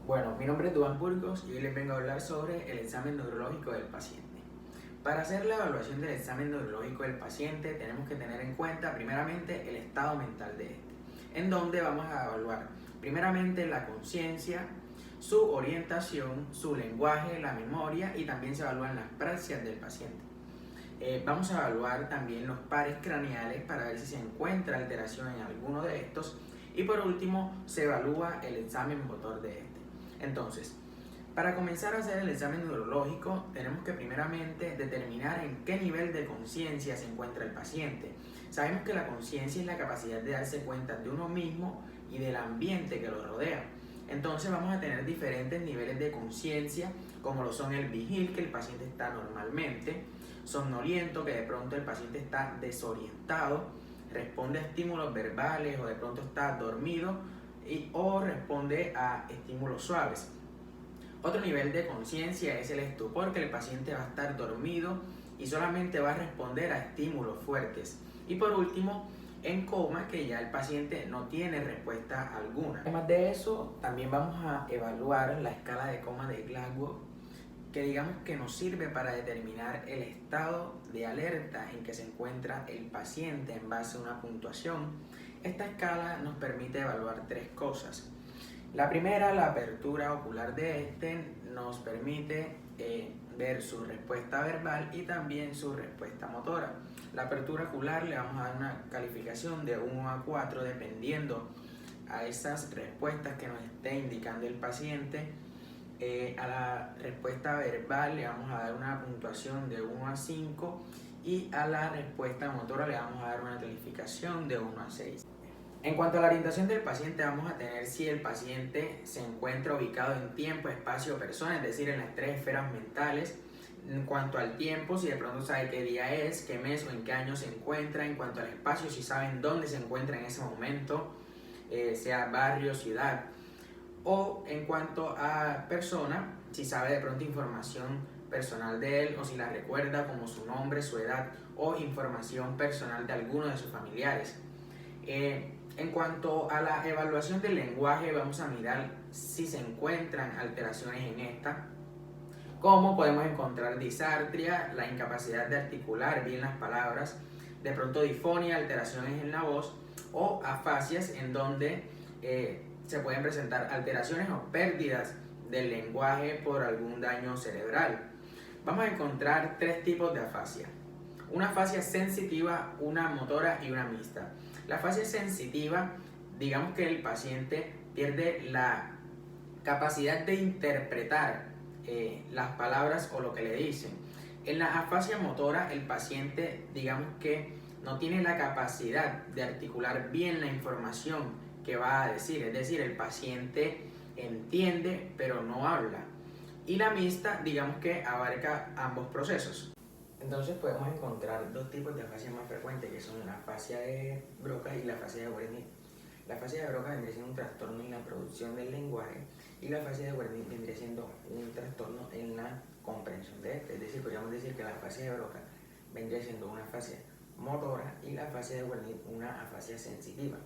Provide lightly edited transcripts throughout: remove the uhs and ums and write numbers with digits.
Bueno, mi nombre es Duan Burgos y hoy les vengo a hablar sobre el examen neurológico del paciente. Para hacer la evaluación del examen neurológico del paciente tenemos que tener en cuenta primeramente el estado mental de este, en donde vamos a evaluar primeramente la conciencia, su orientación, su lenguaje, la memoria y también se evalúan las praxias del paciente. Vamos a evaluar también los pares craneales para ver si se encuentra alteración en alguno de estos y por último se evalúa el examen motor de este. Entonces, para comenzar a hacer el examen neurológico tenemos que primeramente determinar en qué nivel de conciencia se encuentra el paciente. Sabemos que la conciencia es la capacidad de darse cuenta de uno mismo y del ambiente que lo rodea. Entonces vamos a tener diferentes niveles de conciencia, como lo son el vigil, que el paciente está normalmente, somnoliento, que de pronto el paciente está desorientado, responde a estímulos verbales o de pronto está dormido o responde a estímulos suaves. Otro nivel de conciencia es el estupor, que el paciente va a estar dormido y solamente va a responder a estímulos fuertes. Y por último, en coma, que ya el paciente no tiene respuesta alguna. Además de eso, también vamos a evaluar la escala de coma de Glasgow, que digamos que nos sirve para determinar el estado de alerta en que se encuentra el paciente en base a una puntuación. Esta escala nos permite evaluar tres cosas. La primera, la apertura ocular de este, nos permite ver su respuesta verbal y también su respuesta motora. La apertura ocular le vamos a dar una calificación de 1 a 4 dependiendo a esas respuestas que nos esté indicando el paciente. A la respuesta verbal le vamos a dar una puntuación de 1 a 5 y a la respuesta motora le vamos a dar una calificación de 1 a 6. En cuanto a la orientación del paciente, vamos a tener si el paciente se encuentra ubicado en tiempo, espacio o persona, es decir, en las tres esferas mentales. En cuanto al tiempo, si de pronto sabe qué día es, qué mes o en qué año se encuentra. En cuanto al espacio, si saben dónde se encuentra en ese momento, sea barrio, ciudad. O en cuanto a persona, si sabe de pronto información personal de él o si la recuerda como su nombre, su edad o información personal de alguno de sus familiares. En cuanto a la evaluación del lenguaje, vamos a mirar si se encuentran alteraciones en esta, como podemos encontrar disartria, la incapacidad de articular bien las palabras, de pronto difonia, alteraciones en la voz o afasias en donde se pueden presentar alteraciones o pérdidas del lenguaje por algún daño cerebral. Vamos a encontrar tres tipos de afasia: una afasia sensitiva, una motora y una mixta. La afasia sensitiva, digamos que el paciente pierde la capacidad de interpretar las palabras o lo que le dicen. En la afasia motora, el paciente, digamos que no tiene la capacidad de articular bien la información que va a decir, es decir, el paciente entiende pero no habla. Y la mixta, digamos que abarca ambos procesos. Entonces podemos encontrar dos tipos de afasia más frecuentes, que son la afasia de Broca y la afasia de Wernicke. La afasia de Broca vendría siendo un trastorno en la producción del lenguaje y la afasia de Wernicke vendría siendo un trastorno en la comprensión de este. Es decir, podríamos decir que la afasia de Broca vendría siendo una afasia motora y la afasia de Wernicke una afasia sensitiva.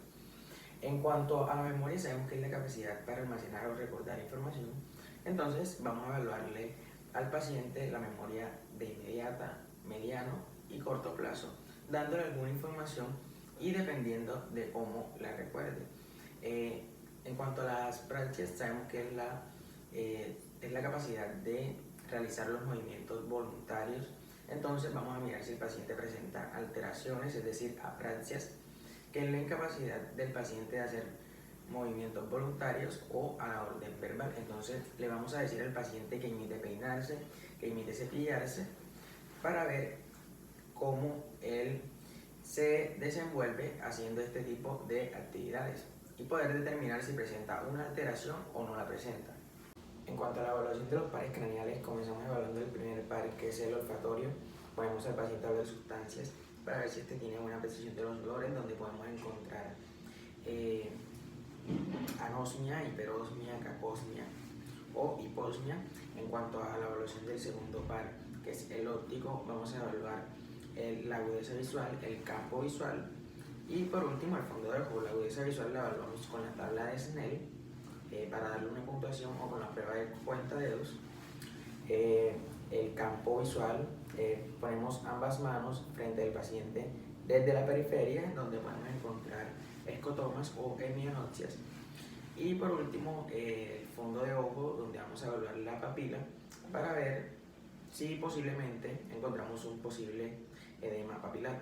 En cuanto a la memoria, sabemos que es la capacidad para almacenar o recordar información. Entonces vamos a evaluarle al paciente la memoria de inmediata, mediano y corto plazo, dándole alguna información y dependiendo de cómo la recuerde. En cuanto a las praxias, sabemos que es la capacidad de realizar los movimientos voluntarios. Entonces vamos a mirar si el paciente presenta alteraciones, es decir, apraxias, que es la incapacidad del paciente de hacer movimientos voluntarios o a la orden verbal. Entonces le vamos a decir al paciente que imite peinarse, que imite cepillarse, para ver cómo él se desenvuelve haciendo este tipo de actividades y poder determinar si presenta una alteración o no la presenta. En cuanto a la evaluación de los pares craneales, comenzamos evaluando el primer par, que es el olfatorio. Podemos al paciente oler sustancias para ver si este tiene una precisión de los olores, donde podemos encontrar anosmia, hiperosmia, caposmia o hiposmia. En cuanto a la evaluación del segundo par, que es el óptico, vamos a evaluar la agudeza visual, el campo visual y por último el fondo de ojo. La agudeza visual la evaluamos con la tabla de Snell para darle una puntuación o con la prueba de cuentadedos. El campo visual, ponemos ambas manos frente al paciente desde la periferia, donde podemos encontrar escotomas o hemianopsias. Y por último, el fondo de ojo, donde vamos a evaluar la papila para ver si posiblemente encontramos un posible edema papilar.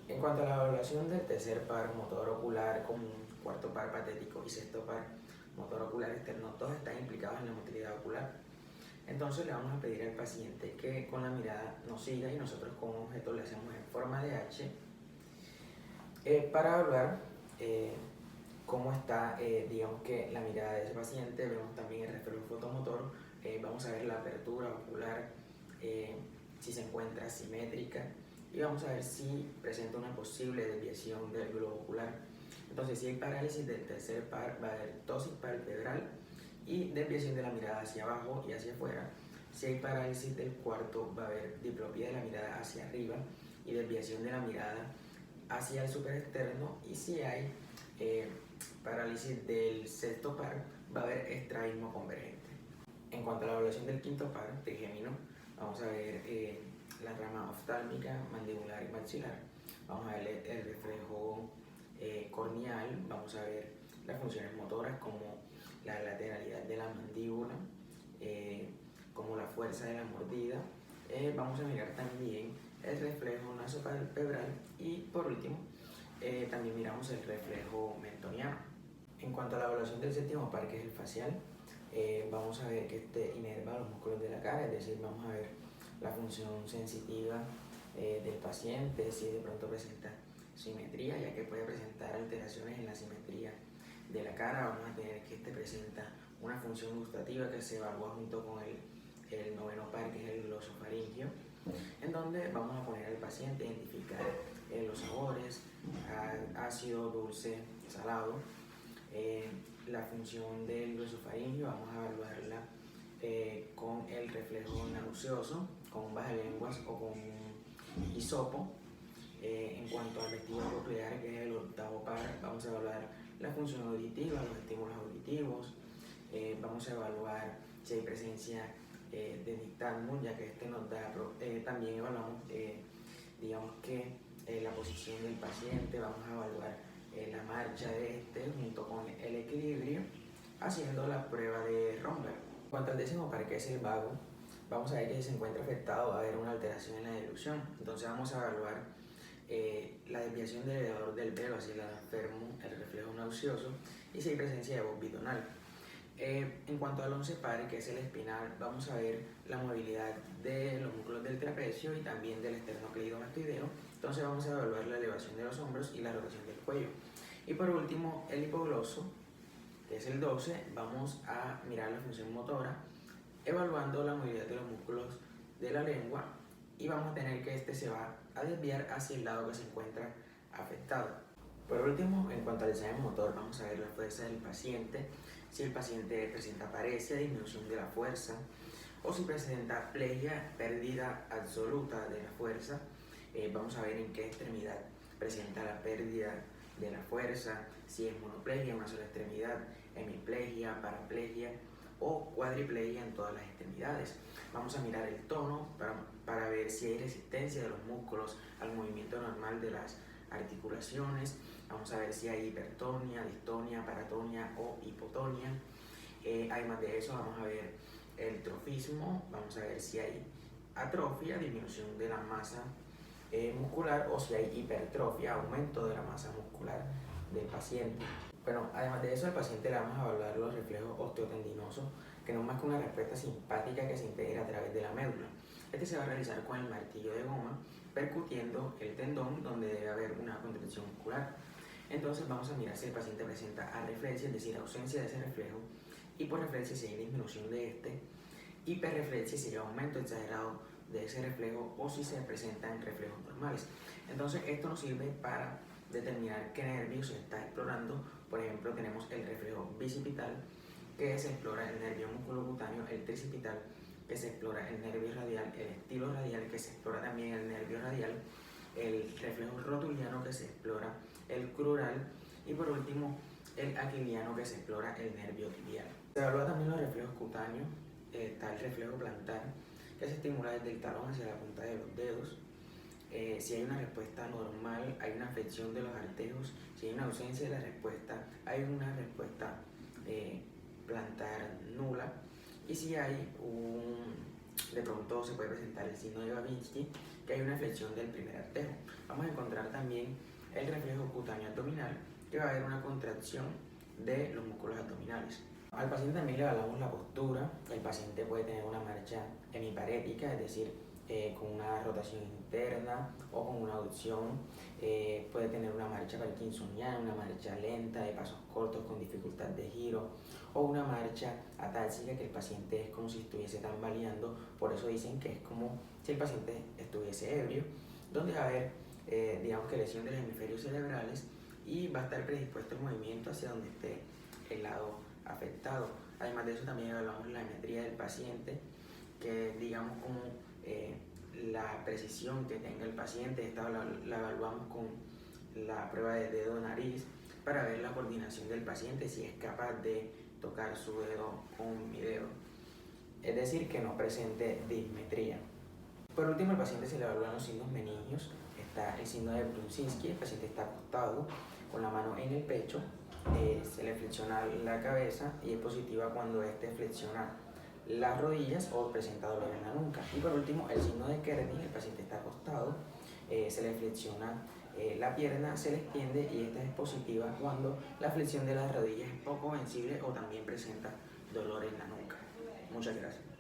En cuanto a la evaluación del tercer par motor ocular común, cuarto par patético y sexto par motor ocular externo, todos están implicados en la motilidad ocular. Entonces le vamos a pedir al paciente que con la mirada nos siga y nosotros con un objeto le hacemos en forma de H para evaluar cómo está, digamos que la mirada de ese paciente. Vemos también el reflejo fotomotor, vamos a ver la apertura ocular, si se encuentra simétrica, y vamos a ver si presenta una posible desviación del globo ocular. Entonces, si hay parálisis del tercer par, va a haber ptosis palpebral y desviación de la mirada hacia abajo y hacia afuera. Si hay parálisis del cuarto, va a haber diplopía de la mirada hacia arriba y desviación de la mirada hacia el superexterno. Y si hay parálisis del sexto par, va a haber estrabismo convergente. En cuanto a la evaluación del quinto par, trigémino, vamos a ver la rama oftálmica, mandibular y maxilar. Vamos a ver el reflejo corneal, vamos a ver las funciones motoras como la lateralidad de la mandíbula, como la fuerza de la mordida. Vamos a mirar también el reflejo nasopalpebral y por último también miramos el reflejo mentoniano. En cuanto a la evaluación del séptimo par, que es el facial, vamos a ver que este inerva los músculos de la cara, es decir, vamos a ver la función sensitiva del paciente, si de pronto presenta simetría, ya que puede presentar alteraciones en la simetría de la cara. Vamos a tener que este presenta una función gustativa que se evalúa junto con el noveno par, que es el glosofaringio, en donde vamos a poner al paciente a identificar los sabores, ácido, dulce, salado. La función del glosofaringio vamos a evaluarla con el reflejo nauseoso, con un bajalenguas o con un hisopo. En cuanto al vestíbulo coclear, que es el octavo par, vamos a evaluar la función auditiva, los estímulos auditivos. Vamos a evaluar si hay presencia de nistagmus, ya que este nos da, también evaluamos, digamos que la posición del paciente. Vamos a evaluar la marcha de este junto con el equilibrio, haciendo la prueba de Romberg. En cuanto al décimo par, que es el vago, vamos a ver que si se encuentra afectado va a haber una alteración en la dilución. Entonces vamos a evaluar la desviación del elevador del velo hacia el lado enfermo, el reflejo nauseoso y si hay presencia de voz bitonal. En cuanto al 11 par, que es el espinal, vamos a ver la movilidad de los músculos del trapecio y también del esternocleidomastoideo. Entonces vamos a evaluar la elevación de los hombros y la rotación del cuello. Y por último, el hipogloso, que es el 12, vamos a mirar la función motora, evaluando la movilidad de los músculos de la lengua, y vamos a tener que este se va a desviar hacia el lado que se encuentra afectado. Por último, en cuanto al examen motor, vamos a ver la fuerza del paciente, si el paciente presenta paresia, disminución de la fuerza, o si presenta plegia, pérdida absoluta de la fuerza. Vamos a ver en qué extremidad presenta la pérdida de la fuerza, si es monoplegia, una sola extremidad, hemiplegia, paraplegia o cuadriplegia en todas las extremidades. Vamos a mirar el tono para ver si hay resistencia de los músculos al movimiento normal de las articulaciones. Vamos a ver si hay hipertonia, distonia, paratonia o hipotonia. Además de eso, vamos a ver el trofismo, vamos a ver si hay atrofia, disminución de la masa muscular, o si hay hipertrofia, aumento de la masa muscular del paciente. Bueno, además de eso, al paciente le vamos a evaluar los reflejos osteotendinosos, que no es más que una respuesta simpática que se integra a través de la médula. Este se va a realizar con el martillo de goma, percutiendo el tendón donde debe haber una contracción muscular. Entonces vamos a mirar si el paciente presenta arreflexia, es decir, ausencia de ese reflejo, hiporreflexia si hay disminución de este, hiperreflexia si hay aumento exagerado de ese reflejo, o si se presentan reflejos normales. Entonces esto nos sirve para determinar qué nervio se está explorando. Por ejemplo, tenemos el reflejo bicipital, que se explora el nervio musculocutáneo, el tricipital, que se explora el nervio radial, el estilo radial, que se explora también el nervio radial, el reflejo rotuliano, que se explora el crural, y por último el aquiliano, que se explora el nervio tibial. Se evalúa también los reflejos cutáneos. Está el reflejo plantar, que se estimula desde el talón hacia la punta de los dedos. Si hay una respuesta normal, hay una flexión de los artejos. Si hay una ausencia de la respuesta, hay una respuesta plantar nula. Y si hay de pronto se puede presentar el signo de Babinski, que hay una flexión del primer artejo. Vamos a encontrar también el reflejo cutáneo abdominal, que va a haber una contracción de los músculos abdominales. Al paciente también le evaluamos la postura. El paciente puede tener una marcha hemiparética, es decir, con una rotación interna o con una abducción. Puede tener una marcha parkinsoniana, una marcha lenta de pasos cortos con dificultad de giro, o una marcha atálsica, que el paciente es como si estuviese tambaleando. Por eso dicen que es como si el paciente estuviese ebrio, donde va a haber digamos que lesión de los hemisferios cerebrales y va a estar predispuesto el movimiento hacia donde esté el lado afectado. Además de eso, también evaluamos la emetría del paciente, que digamos como la precisión que tenga el paciente. Esta la evaluamos con la prueba de dedo-nariz para ver la coordinación del paciente, si es capaz de tocar su dedo con mi dedo, es decir, que no presente dismetría. Por último, al paciente se le evalúan los signos meningios. Está el signo de Brudzinski. El paciente está acostado con la mano en el pecho, se le flexiona la cabeza y es positiva cuando flexiona las rodillas o presenta dolor en la nuca. Y por último, el signo de Kernig. El paciente está acostado, se le flexiona la pierna, se le extiende, y esta es positiva cuando la flexión de las rodillas es poco sensible o también presenta dolor en la nuca. Muchas gracias.